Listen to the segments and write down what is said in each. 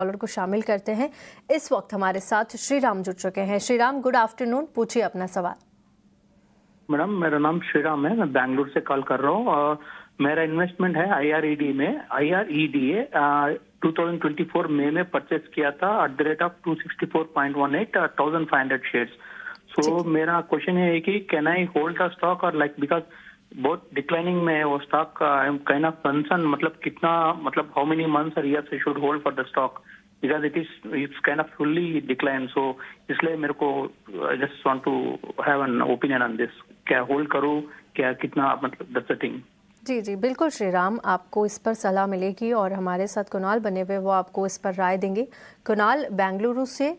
Collar को शामिल करते हैं। इस वक्त हमारे साथ श्री राम जुड़ चुके हैं। श्री राम, गुड आफ्टरनून, पूछिए अपना सवाल। मैडम, मेरा नाम श्रीराम है, मैं बैंगलोर से कॉल कर रहा हूँ। मेरा इन्वेस्टमेंट है IRED में। IREDA 2024 मई में परचेस किया था at the rate of 264.18 1500 shares. So मेरा क्वेश्चन है कि can I hold the stock और लाइक बिकॉज बहुत डिक्लाइनिंग में है वो स्टॉक। I am kind of concern, मतलब कितना, मतलब हाउ मेनी मंथ्स और years I should hold for the stock because it's kind of fully decline. So इसलिए मेरे को just want to have an opinion on this. क्या होल्ड करूं, क्या कितना, मतलब दैट्स द थिंग। जी जी बिल्कुल श्री राम, आपको इस पर सलाह मिलेगी और हमारे साथ कुणाल बने हुए वो आपको इस पर राय देंगे। कुणाल बेंगलुरु से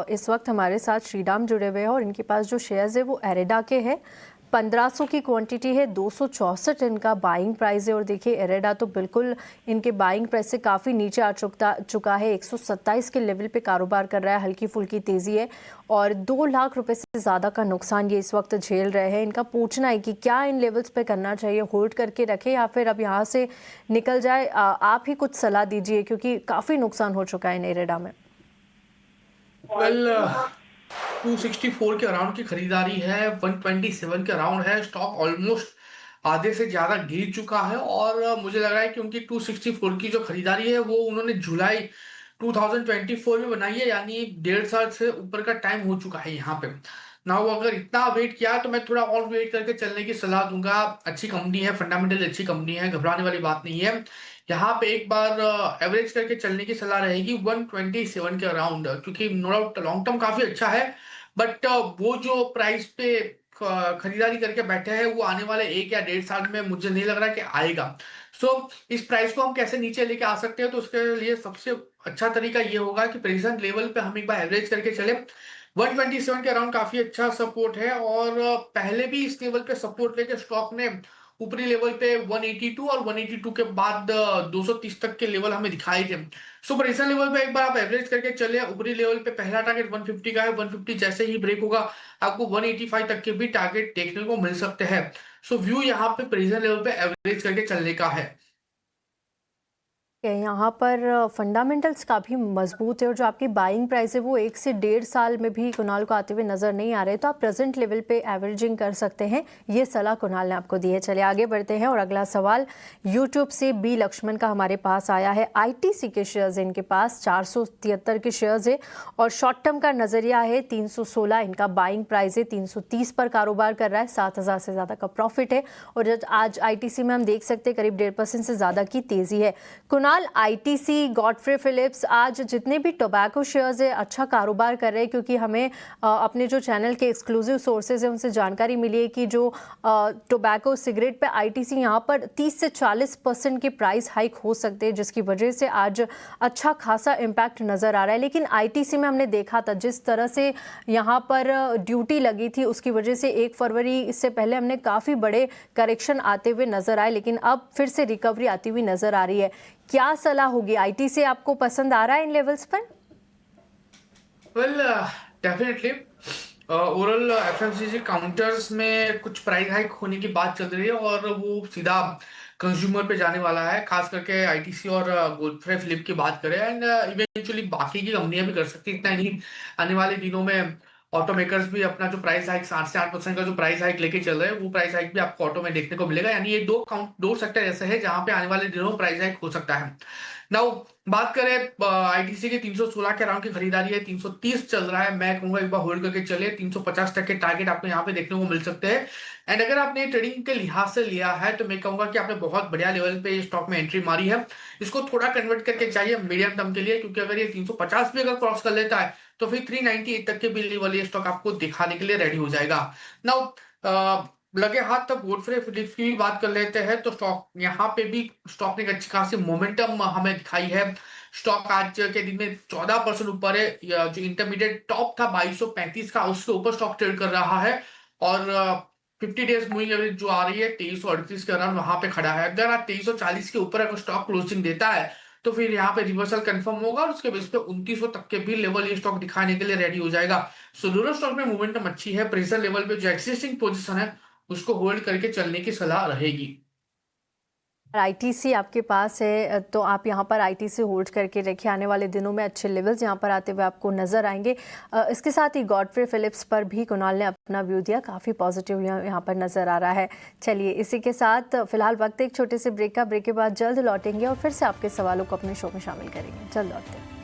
इस वक्त हमारे साथ श्री राम जुड़े हुए हैं और इनके पास जो शेयर्स है वो एरेडा के हैं। 1500 की क्वांटिटी है, 264 इनका बाइंग प्राइस है और देखिए एरेडा तो बिल्कुल इनके बाइंग प्राइस से काफ़ी नीचे आ चुका है। 127 के लेवल पे कारोबार कर रहा है, हल्की फुल्की तेज़ी है और 2 लाख रुपए से ज़्यादा का नुकसान ये इस वक्त झेल रहे हैं। इनका पूछना है कि क्या इन लेवल्स पे करना चाहिए, होल्ड करके रखें या फिर अब यहाँ से निकल जाए। आप ही कुछ सलाह दीजिए क्योंकि काफ़ी नुकसान हो चुका है इन एरेडा में। वेल 264 के अराउंड की खरीदारी है, 127 के अराउंड है। स्टॉक ऑलमोस्ट आधे से ज्यादा गिर चुका है और मुझे लग रहा है कि उनकी 264 की जो खरीदारी है वो उन्होंने जुलाई 2024 में बनाई है, यानी 1.5 साल से ऊपर का टाइम हो चुका है यहाँ पे ना। वो अगर इतना वेट किया तो मैं थोड़ा और वेट करके चलने की सलाह दूंगा। अच्छी कंपनी है, फंडामेंटल अच्छी कंपनी है, घबराने वाली बात नहीं है। यहाँ पे एक बार एवरेज करके चलने की सलाह रहेगी 127 के अराउंड, क्योंकि नो डाउट लॉन्ग टर्म काफी अच्छा है। बट वो जो प्राइस पे खरीदारी करके बैठे हैं वो आने वाले 1 या 1.5 साल में मुझे नहीं लग रहा कि आएगा। सो इस प्राइस को हम कैसे नीचे लेके आ सकते हैं, तो उसके लिए सबसे अच्छा तरीका ये होगा कि प्रेजेंट लेवल पे हम एक बार एवरेज करके चले। 127 के अराउंड काफी अच्छा सपोर्ट है और पहले भी इस लेवल पे सपोर्ट लेके स्टॉक ने ऊपरी लेवल पे 182 और 182 के बाद 230 तक के लेवल हमें दिखाई थे। सो प्रेजेंट लेवल पे एक बार आप एवरेज करके चले। ऊपरी लेवल पे पहला टारगेट 150 का है, 150 जैसे ही ब्रेक होगा आपको 185 तक के भी टारगेट देखने को मिल सकते हैं। सो व्यू यहाँ पे प्रेजेंट लेवल पे एवरेज करके चलने का है। यहाँ पर फंडामेंटल्स काफ़ी मजबूत है और जो आपकी बाइंग प्राइस है वो 1 से 1.5 साल में भी कुणाल को आते हुए नज़र नहीं आ रहे, तो आप प्रेजेंट लेवल पे एवरेजिंग कर सकते हैं। ये सलाह कुणाल ने आपको दी है। चलिए आगे बढ़ते हैं और अगला सवाल यूट्यूब से बी लक्ष्मण का हमारे पास आया है। ITC के शेयर्स इनके पास 473 के शेयर्स है और शॉर्ट टर्म का नज़रिया है 316 इनका बाइंग प्राइस है, 330 पर कारोबार कर रहा है, 7,000 से ज़्यादा का प्रॉफिट है और आज ITC में हम देख सकते हैं करीब 1.5% से ज़्यादा की तेज़ी है। कुणाल, ITC, गॉडफ्रे फिलिप्स, आज जितने भी टोबैको शेयर्स है अच्छा कारोबार कर रहे हैं, क्योंकि हमें अपने जो चैनल के एक्सक्लूसिव सोर्सेज हैं उनसे जानकारी मिली है कि जो टोबैको सिगरेट पे ITC यहाँ पर 30 से 40% के प्राइस हाइक हो सकते हैं, जिसकी वजह से आज अच्छा खासा इम्पैक्ट नज़र आ रहा है। लेकिन ITC में हमने देखा था जिस तरह से यहाँ पर ड्यूटी लगी थी उसकी वजह से 1 फरवरी से पहले हमने काफ़ी बड़े करेक्शन आते हुए नज़र आए, लेकिन अब फिर से रिकवरी आती हुई नज़र आ रही है। क्या सलाह होगी? ITC आपको पसंद आ रहा है इन लेवल्स पर? Well definitely overall FMCG counters में कुछ प्राइस हाइक होने की बात चल रही है और वो सीधा कंज्यूमर पे जाने वाला है, खास करके ITC और गोदफ्रे फिलिप की बात करें एंड इवेंचुअली बाकी की कंपनियां भी कर सकती है। इतना ही नहीं, आने वाले दिनों में ऑटो मेकर्स भी अपना जो प्राइस हाइक 7 से 8% का जो प्राइस हाइक लेके चल रहे हैं वो प्राइस हाइक भी आपको ऑटो में देखने को मिलेगा। यानी ये दो सेक्टर ऐसे है जहां पे आने वाले दिनों में प्राइस हाइक हो सकता है। नाउ बात करें ITC के 316 के अराउंड की खरीदारी है, 330 चल रहा है। मैं कहूंगा एक बार होल्ड करके चले, 350 तक के टारगेट आपको यहाँ पे देखने को मिल सकते हैं। एंड अगर आपने ट्रेडिंग के लिहाज से लिया है तो मैं कहूंगा कि आपने बहुत बढ़िया लेवल पे स्टॉक में एंट्री मारी है। इसको थोड़ा कन्वर्ट करके चाहिए मीडियम टर्म के लिए, क्योंकि अगर ये 350 भी अगर क्रॉस कर लेता है तो फिर 398 तक के भी लेवल ये स्टॉक आपको दिखाने के लिए रेडी हो जाएगा। नाउ लगे हाथ तब गोडफ्रे फिलिप्स की भी बात कर लेते हैं तो स्टॉक यहाँ पे भी स्टॉक ने एक अच्छी खासी मोमेंटम हमें दिखाई है। स्टॉक आज के दिन में 14% ऊपर है। जो इंटरमीडिएट टॉप था 2235 का, उसके ऊपर स्टॉक ट्रेड कर रहा है और 50 डेज मूविंग एवरेज जो आ रही है 2338 के अराउंड वहां पे खड़ा है। अगर आज 2340 के ऊपर अगर स्टॉक क्लोजिंग देता है तो फिर यहाँ पे रिवर्सल कंफर्म होगा और उसके बेस पे 2900 तक के भी लेवल ये स्टॉक दिखाने के लिए रेडी हो जाएगा। सो दोनों स्टॉक में मोमेंटम अच्छी है। प्रेजेंट लेवल पे जो एक्सिस्टिंग पोजीशन है उसको होल्ड करके चलने की सलाह रहेगी। आईटीसी आपके पास है तो आप यहाँ पर आईटीसी होल्ड करके रखिए, आने वाले दिनों में अच्छे लेवल्स यहाँ पर आते हुए आपको नजर आएंगे। इसके साथ ही गॉडफ्रे फिलिप्स पर भी कुणाल ने अपना व्यू दिया, काफ़ी पॉजिटिव यहाँ पर नजर आ रहा है। चलिए इसी के साथ फिलहाल वक्त एक छोटे से ब्रेक का, ब्रेक के बाद जल्द लौटेंगे और फिर से आपके सवालों को अपने शो में शामिल करेंगे। जल्द लौटते हैं।